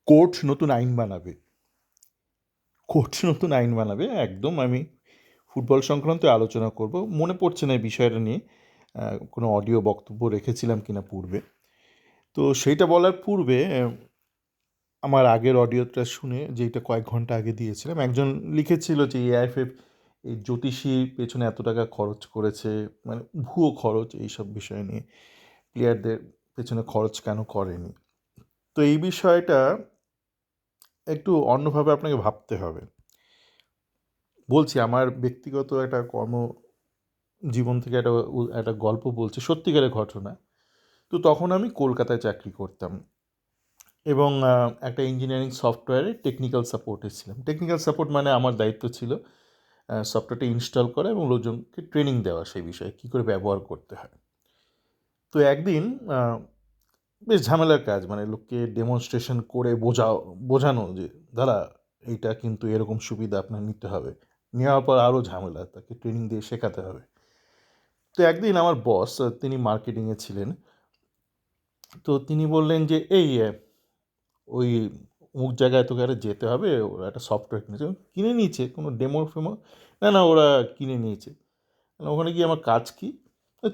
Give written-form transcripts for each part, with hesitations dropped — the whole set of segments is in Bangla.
কোর্ট নতুন আইন বানাবে। কোর্ট নতুন আইন বানাবে একদম। আমি ফুটবল সংক্রান্ত আলোচনা করব। মনে পড়ছে না এই বিষয়টা নিয়ে কোনো অডিও বক্তব্য রেখেছিলাম কিনা পূর্বে। তো সেইটা বলার পূর্বে আমার আগের অডিওটা শুনে, যেটা কয়েক ঘন্টা আগে দিয়েছিলাম, একজন লিখেছিল যে এআইএফএফ এই জ্যোতিষীর পেছনে এত টাকা খরচ করেছে, মানে ভুয়ো খরচ, এইসব বিষয় নিয়ে প্লেয়ারদের পেছনে খরচ কেন করেনি। তো এই বিষয়টা একটু অন্যভাবে আপনাকে ভাবতে হবে। বলছি, আমার ব্যক্তিগত একটা জীবন থেকে একটা গল্প বলছি, সত্যিকারের ঘটনা। তো তখন আমি কলকাতায় চাকরি করতাম এবং একটা ইঞ্জিনিয়ারিং সফটওয়্যারে টেকনিক্যাল সাপোর্টে ছিলাম। টেকনিক্যাল সাপোর্ট মানে আমার দায়িত্ব ছিল সফটওয়্যারটা ইনস্টল করা এবং লোকজনকে ট্রেনিং দেওয়া সেই বিষয়ে, কী করে ব্যবহার করতে হয়। তো একদিন বেশ ঝামেলার কাজ, মানে লোককে ডেমনস্ট্রেশন করে বোঝানো যে দাদা এইটা কিন্তু এরকম সুবিধা আপনার নিতে হবে। নেওয়ার পর আরও ঝামেলা, তাকে ট্রেনিং দিয়ে শেখাতে হবে। তো একদিন আমার বস, তিনি মার্কেটিংয়ে ছিলেন, তো তিনি বললেন যে এই ওই অমুক জায়গায় তোকে একটা যেতে হবে, ওরা একটা সফটওয়্যার কিনেছে। কিনে নিয়েছে কোনো ডেমো ফেমো? না না, ওরা কিনে নিয়েছে। ওখানে গিয়ে আমার কাজ কী?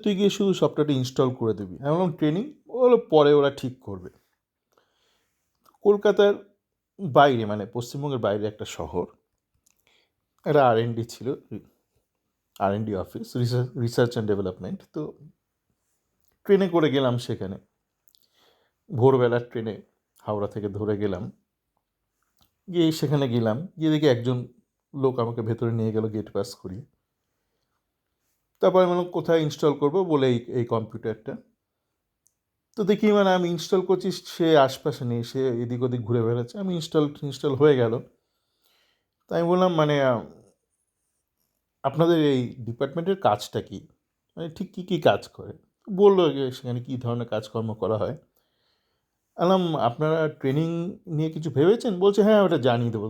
তুই গিয়ে শুধু সফটওয়্যারটা ইনস্টল করে দিবি। আমি বললাম ট্রেনিং? ওগুলো পরে ওরা ঠিক করবে। কলকাতার বাইরে, মানে পশ্চিমবঙ্গের বাইরে একটা শহর, একটা আর&ডি ছিল, আর&ডি অফিস, রিসার্চ অ্যান্ড ডেভেলপমেন্ট। তো ট্রেনে করে গেলাম সেখানে, ভোরবেলার ট্রেনে হাওড়া থেকে ধরে গেলাম। গিয়ে সেখানে গেলাম, গিয়ে দেখি একজন লোক আমাকে ভেতরে নিয়ে গেল গেট পাস করিয়ে। তারপরে আমি বললাম কোথায় ইনস্টল করবো, বলে এই কম্পিউটারটা। তো দেখি মানে আমি ইনস্টল করছি, সে আশপাশে নেই, সে এদিক ওদিক ঘুরে বেড়াচ্ছে। আমি ইনস্টল হয়ে গেল। তাই আমি বললাম মানে আপনাদের এই ডিপার্টমেন্টের কাজটা কী, মানে ঠিক কী কী কাজ করে। বললো যে সেখানে কী ধরনের কাজকর্ম করা হয়। বললাম আপনারা ট্রেনিং নিয়ে কিছু ভেবেছেন? বলছে হ্যাঁ, ওটা জানিয়ে দেবো,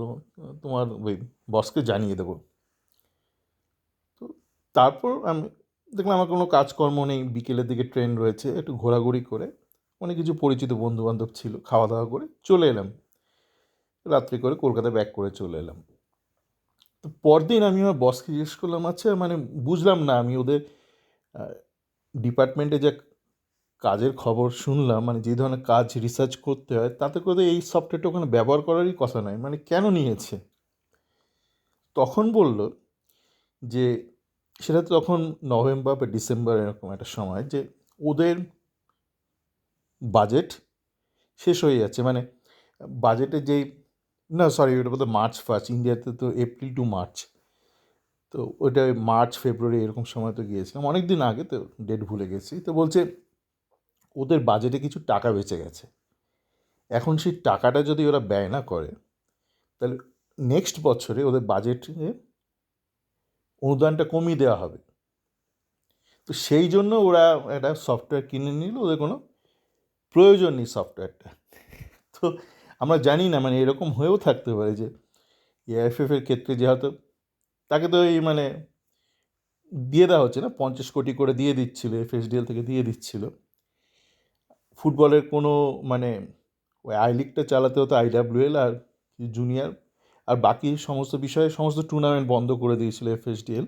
তোমার ওই বসকে জানিয়ে দেবো। তো তারপর আমি দেখলাম আমার কোনো কাজকর্ম নেই, বিকেলের দিকে ট্রেন রয়েছে, একটু ঘোরাঘুরি করে অনেক কিছু পরিচিত বন্ধুবান্ধব ছিল, খাওয়া দাওয়া করে চলে এলাম। রাত্রি করে কলকাতা ব্যাক করে চলে এলাম। তো পরদিন আমি আমার বসকে জিজ্ঞেস করলাম, আচ্ছা মানে বুঝলাম না, আমি ওদের ডিপার্টমেন্টে যে কাজের খবর শুনলাম, মানে যে ধরনের কাজ রিসার্চ করতে হয়, তাতে করে এই সফটওয়্যারটা ওখানে ব্যবহার করারই কথা নয়, মানে কেন নিয়েছে। তখন বলল যে সেটা তো তখন নভেম্বর বা ডিসেম্বর এরকম একটা সময়, যে ওদের বাজেট শেষ হয়ে যাচ্ছে, মানে বাজেটে যেই, না সরি, ওটা বোধহয় মার্চ ফার্স্ট, ইন্ডিয়াতে তো এপ্রিল টু মার্চ। তো ওইটা মার্চ ফেব্রুয়ারি এরকম সময় তো গিয়েছিলাম, অনেক দিন আগে, তো ডেট ভুলে গেছি। তো বলছে ওদের বাজেটে কিছু টাকা বেঁচে গেছে, এখন সেই টাকাটা যদি ওরা ব্যয় না করে, তাহলে নেক্সট বছরে ওদের বাজেটে অনুদানটা কমিয়ে দেওয়া হবে। তো সেই জন্য ওরা একটা সফটওয়্যার কিনে নিল, ওদের কোনো প্রয়োজন নেই সফটওয়্যারটা। তো আমরা জানি না, মানে এরকম হয়েও থাকতে পারে যে এআইএফএফের ক্ষেত্রে যে হয়তো তাকে তো এই মানে দিয়ে দেওয়া হচ্ছে না, 50 কোটি করে দিয়ে দিচ্ছিল, এফএসডিএল থেকে দিয়ে দিচ্ছিল। ফুটবলের কোনো মানে ওই আই লিগটা চালাতে হতো আইডাব্লিউএল আর জুনিয়র, আর বাকি সমস্ত বিষয়ে সমস্ত টুর্নামেন্ট বন্ধ করে দিয়েছিল এফএসডিএল।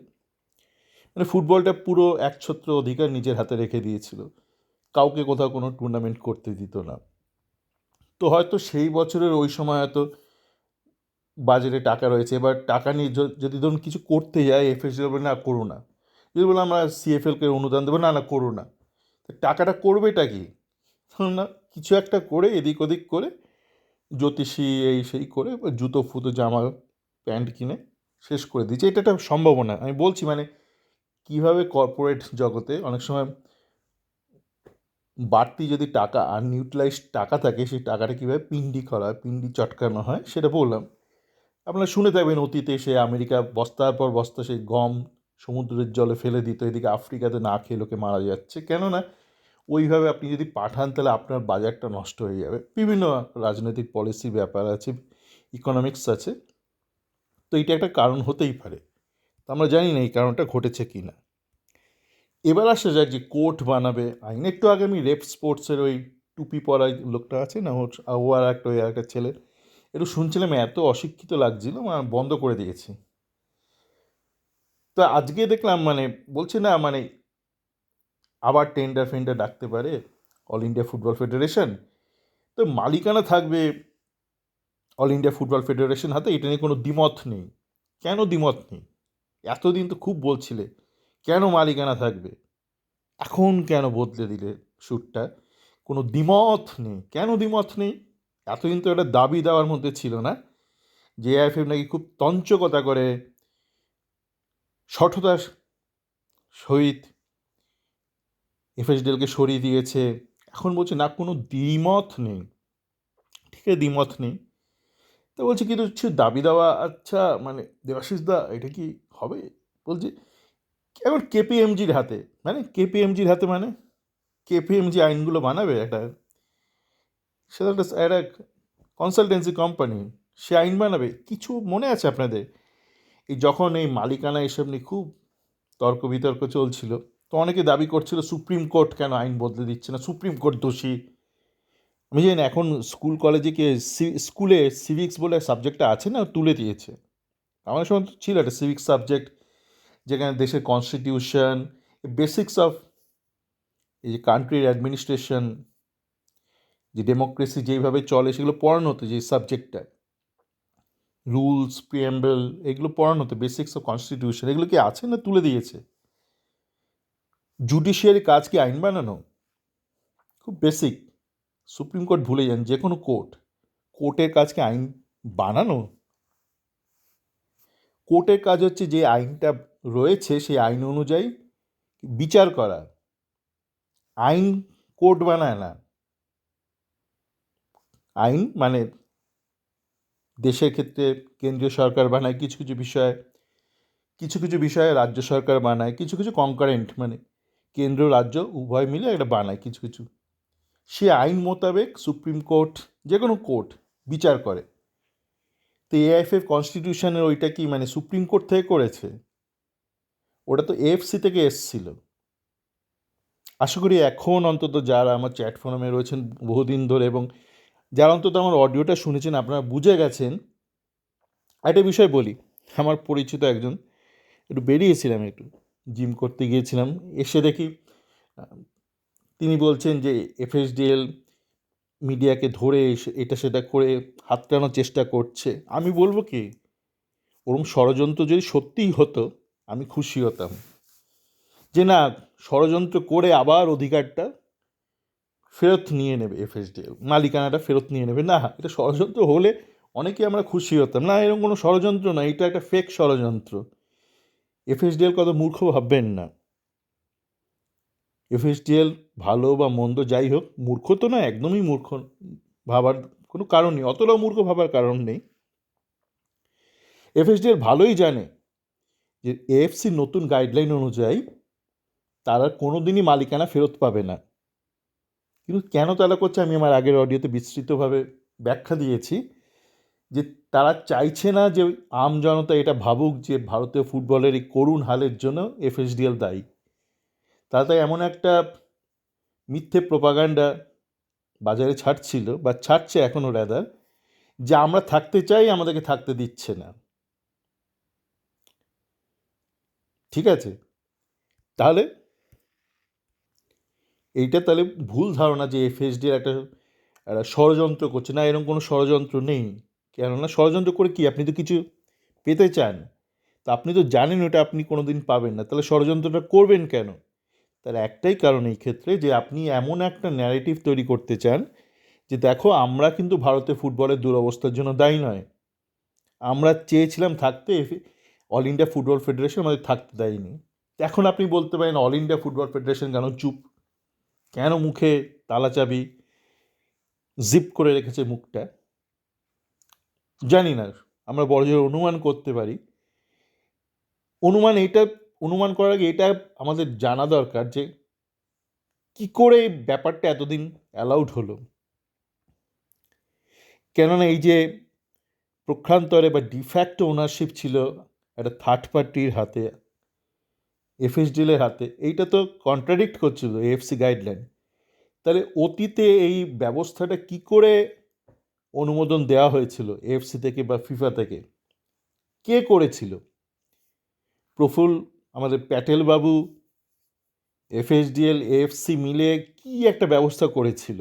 মানে ফুটবলটা পুরো একছত্র অধিকার নিজের হাতে রেখে দিয়েছিল, কাউকে কোথাও কোনো টুর্নামেন্ট করতে দিত না। তো হয়তো সেই বছরের ওই সময় হয়তো বাজারে টাকা রয়েছে, এবার টাকা নিয়ে যদি ধরুন কিছু করতে যায়, এফএসডিএল বলে না করো না, যদি বলে আমরা সিএফএলকে অনুদান দেবো, না না করো না, টাকাটা করবেটা কি, না কিছু একটা করে এদিক ওদিক করে জ্যোতিষী এই সেই করে জুতো ফুতো জামা প্যান্ট কিনে শেষ করে দিচ্ছে। এটা একটা সম্ভাবনা আমি বলছি, মানে কীভাবে কর্পোরেট জগতে অনেক সময় বাড়তি যদি টাকা আনইউটিলাইজড টাকা থাকে, সেই টাকাটা কীভাবে পিন্ডি করা হয়, পিন্ডি চটকানো হয়, সেটা বললাম। আপনারা শুনে থাকবেন অতীতে সে আমেরিকা বস্তার পর বস্তা সেই গম সমুদ্রের জলে ফেলে দিত, এদিকে আফ্রিকাতে না খেয়ে লোকে মারা যাচ্ছে। কেননা ওইভাবে আপনি যদি পাঠান তাহলে আপনার বাজারটা নষ্ট হয়ে যাবে। বিভিন্ন রাজনৈতিক পলিসির ব্যাপার আছে, ইকোনমিক্স আছে। তো এইটা একটা কারণ হতেই পারে, তো আমরা জানি না এই কারণটা ঘটেছে কি না। এবার আসা যাক যে কোর্ট বানাবে আইন। একটু আগে আমি রেপ স্পোর্টসের ওই টুপি পরা লোকটা আছে না, ও আর একটা ছেলে, একটু শুনছিলাম, এত অশিক্ষিত লাগছিল, বন্ধ করে দিয়েছি। তো আজকে দেখলাম মানে বলছে না মানে আবার টেন্ডার ফেন্ডার ডাকতে পারে অল ইন্ডিয়া ফুটবল ফেডারেশন, তো মালিকানা থাকবে অল ইন্ডিয়া ফুটবল ফেডারেশন হাতে, এটা নিয়ে কোনো দ্বিমত নেই। কেন দ্বিমত নেই? এতদিন তো খুব বলছিলে কেন মালিকানা থাকবে, এখন কেন বদলে দিলে সুরটা? কোনো দ্বিমত নেই, কেন দ্বিমত নেই? এতদিন তো এটা দাবি দেওয়ার মধ্যে ছিল না যে এআইএফএফ নাকি খুব তঞ্চকতা করে সঠতার সহিত এফএসডিএলকে সরিয়ে দিয়েছে, এখন বলছে না কোনো দ্বিমত নেই। ঠিক আছে, দ্বিমত নেই, তো বলছে কিন্তু কিছু দাবি দেওয়া, আচ্ছা মানে দেবাশিস দা এটা কি হবে? বলছে এখন কেপিএমজির হাতে, মানে কেপিএমজির হাতে মানে কেপিএমজি আইনগুলো বানাবে, সেটা একটা কনসালটেন্সি কোম্পানি, সে আইন বানাবে। কিছু মনে আছে আপনাদের এই যখন এই মালিকানা এসব নিয়ে খুব তর্ক বিতর্ক চলছিল, তো অনেকে দাবি করছিল সুপ্রিম কোর্ট কেন আইন বদলে দিচ্ছে না, সুপ্রিম কোর্ট দোষী। আমি জানি না এখন স্কুল কলেজে কি স্কুলে সিভিক্স বলে সাবজেক্টটা আছে না, তুলে দিয়েছে। আমার সময় তো ছিল একটা সিভিক্স সাবজেক্ট, যেখানে দেশের কনস্টিটিউশন, বেসিক্স অফ এই যে কান্ট্রির অ্যাডমিনিস্ট্রেশন, যে ডেমোক্রেসি যেইভাবে চলে সেগুলো পড়ানো হতো, যে সাবজেক্টটা রুলস প্রিএম্বল এগুলো পড়ানো হতো, বেসিক্স অফ কনস্টিটিউশন, এগুলো কি আছে না তুলে দিয়েছে? জুডিশিয়ারি কাজ কি আইন বানানো? খুব বেসিক। সুপ্রিম কোর্ট ভুলে যান, যে কোনো কোর্টের কাজকে আইন বানানো? কোর্টের কাজ হচ্ছে যে আইনটা রয়েছে সেই আইন অনুযায়ী বিচার করা, আইন কোর্ট বানায় না। আইন মানে দেশের ক্ষেত্রে কেন্দ্রীয় সরকার বানায় কিছু কিছু বিষয়ে, কিছু কিছু বিষয়ে রাজ্য সরকার বানায়, কিছু কিছু কনকারেন্ট মানে কেন্দ্র রাজ্য উভয় মিলে একটা বানায় কিছু কিছু, সে আইন মোতাবেক সুপ্রিম কোর্ট যে কোনো কোর্ট বিচার করে। তো এআইএফএফ কনস্টিটিউশনের ওইটা কি মানে সুপ্রিম কোর্ট থেকে করেছে? ওটা তো এএফসি থেকে এসছিল। আশা করি এখন অন্তত যারা আমার চ্যাট ফোরামে রয়েছেন বহুদিন ধরে, এবং যারা অন্তত আমার অডিওটা শুনেছেন, আপনারা বুঝে গেছেন। একটা বিষয় বলি, আমার পরিচিত একজন, একটু বেরিয়েছিলাম, একটু জিম করতে গিয়েছিলাম, এসে দেখি তিনি বলছেন যে এফএসডিএল মিডিয়াকে ধরে এটা সেটা করে হাতড়ানোর চেষ্টা করছে। আমি বলবো কি, ওরম ষড়যন্ত্র যদি সত্যিই হতো আমি খুশি হতাম, যে না ষড়যন্ত্র করে আবার অধিকারটা ফেরত নিয়ে নেবে, এফএসডিএল মালিকানাটা ফেরত নিয়ে নেবে। না, এটা ষড়যন্ত্র হলে অনেকে আমরা খুশি হতাম, না এরকম কোনো ষড়যন্ত্র না, এটা একটা ফেক ষড়যন্ত্র। এফএসডিএল কত মূর্খ ভাববেন না। এফএসডিএল ভালো বা মন্দ যাই হোক, মূর্খ তো না, একদমই মূর্খ ভাবার কোনো কারণ নেই, অতটাও মূর্খ ভাবার কারণ নেই। এফএসডিএল ভালোই জানে যে এএফসি নতুন গাইডলাইন অনুযায়ী তারা কোনো দিনই মালিকানা ফেরত পাবে না। কিন্তু কেন তারা করছে আমি আমার আগের অডিওতে বিস্তৃতভাবে ব্যাখ্যা দিয়েছি, যে তারা চাইছে না যে আম জনতা এটা ভাবুক যে ভারতীয় ফুটবলের এই করুণ হালের জন্য এফএসডিএল দায়ী। তারা তাই এমন একটা মিথ্যে প্রোপাগান্ডা বাজারে ছাড়ছিল বা ছাড়ছে এখনও রাদার, যে আমরা থাকতে চাই আমাদেরকে থাকতে দিচ্ছে না। ঠিক আছে, তাহলে এইটা তাহলে ভুল ধারণা যে এফএসডিএল একটা একটা ষড়যন্ত্র করছে, না এরকম কোনো ষড়যন্ত্র নেই। কেননা ষড়যন্ত্র করে কি, আপনি তো কিছু পেতে চান, তা আপনি তো জানেন ওটা আপনি কোনো দিন পাবেন না, তাহলে ষড়যন্ত্রটা করবেন কেন? তার একটাই কারণ এই ক্ষেত্রে, যে আপনি এমন একটা ন্যারেটিভ তৈরি করতে চান যে দেখো আমরা কিন্তু ভারতীয় ফুটবলের দুরবস্থার জন্য দায়ী নয়, আমরা চেয়েছিলাম থাকতে, অল ইন্ডিয়া ফুটবল ফেডারেশন আমাদের থাকতে দেয়নি। এখন আপনি বলতে পারেন অল ইন্ডিয়া ফুটবল ফেডারেশন কেন চুপ, কেন মুখে তালাচাবি জিপ করে রেখেছে মুখটা? জানি না, আমরা বড়জোর অনুমান করতে পারি। অনুমান করার আগে এটা আমাদের জানা দরকার যে কি করে এই ব্যাপারটা এতদিন অ্যালাউড হলো। কেননা এই যে প্রক্ষান্তরে বা ডিফ্যাক্টো ওনারশিপ ছিল একটা থার্ড পার্টির হাতে, এফএসডিএলের হাতে, এইটা তো কন্ট্রাডিক্ট করছিল এএফসি গাইডলাইন। তাহলে অতীতে এই ব্যবস্থাটা কি করে অনুমোদন দেওয়া হয়েছিল এএফসি থেকে বা ফিফা থেকে? কে করেছিল? প্রফুল্ল, আমাদের প্যাটেল বাবু, এফএসডিএল, এএফসি মিলে কি একটা ব্যবস্থা করেছিল,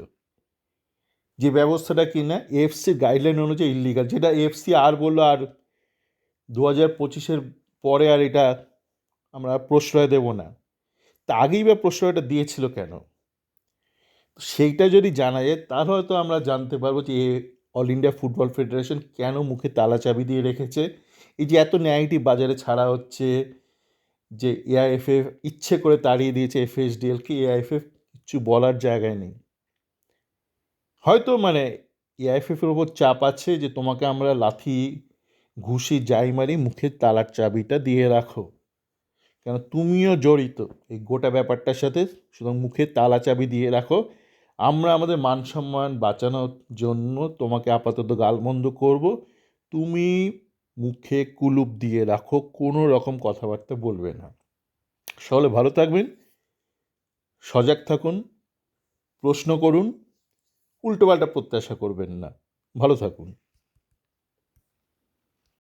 যে ব্যবস্থাটা কি না এএফসির গাইডলাইন অনুযায়ী ইল্লিগাল, যেটা এএফসি আর বললো আর 2025-এর পরে আর এটা আমরা প্রশ্রয় দেব না। তা আগেই বা প্রশ্রয়টা দিয়েছিল কেন? সেইটা যদি জানা যায় তাহলে হয়তো আমরা জানতে পারবো যে অল ইন্ডিয়া ফুটবল ফেডারেশন কেন মুখে তালা চাবি দিয়ে রেখেছে। এই যে এত ন্যারেটিভ বাজারে ছাড়া হচ্ছে যে এআইএফএফ ইচ্ছে করে তাড়িয়ে দিয়েছে এফএসডিএলকে, এআইএফএফ কিছু বলার জায়গায় নেই। হয়তো মানে এআইএফএফের ওপর চাপ আছে যে তোমাকে আমরা লাথি ঘুষি যাই মারি মুখের তালার চাবিটা দিয়ে রাখো, কেন তুমিও জড়িত এই গোটা ব্যাপারটার সাথে, সুতরাং মুখে তালা চাবি দিয়ে রাখো। আমরা আমাদের মান সম্মান বাঁচানোর জন্য তোমাকে আপাতত গালমন্দ করব, তুমি মুখে কুলুপ দিয়ে রাখো, কোনো রকম কথাবার্তা বলবে না। সকলে ভালো থাকবেন, সজাগ থাকুন, প্রশ্ন করুন, উল্টোপাল্টা প্রত্যাশা করবেন না। ভালো থাকুন।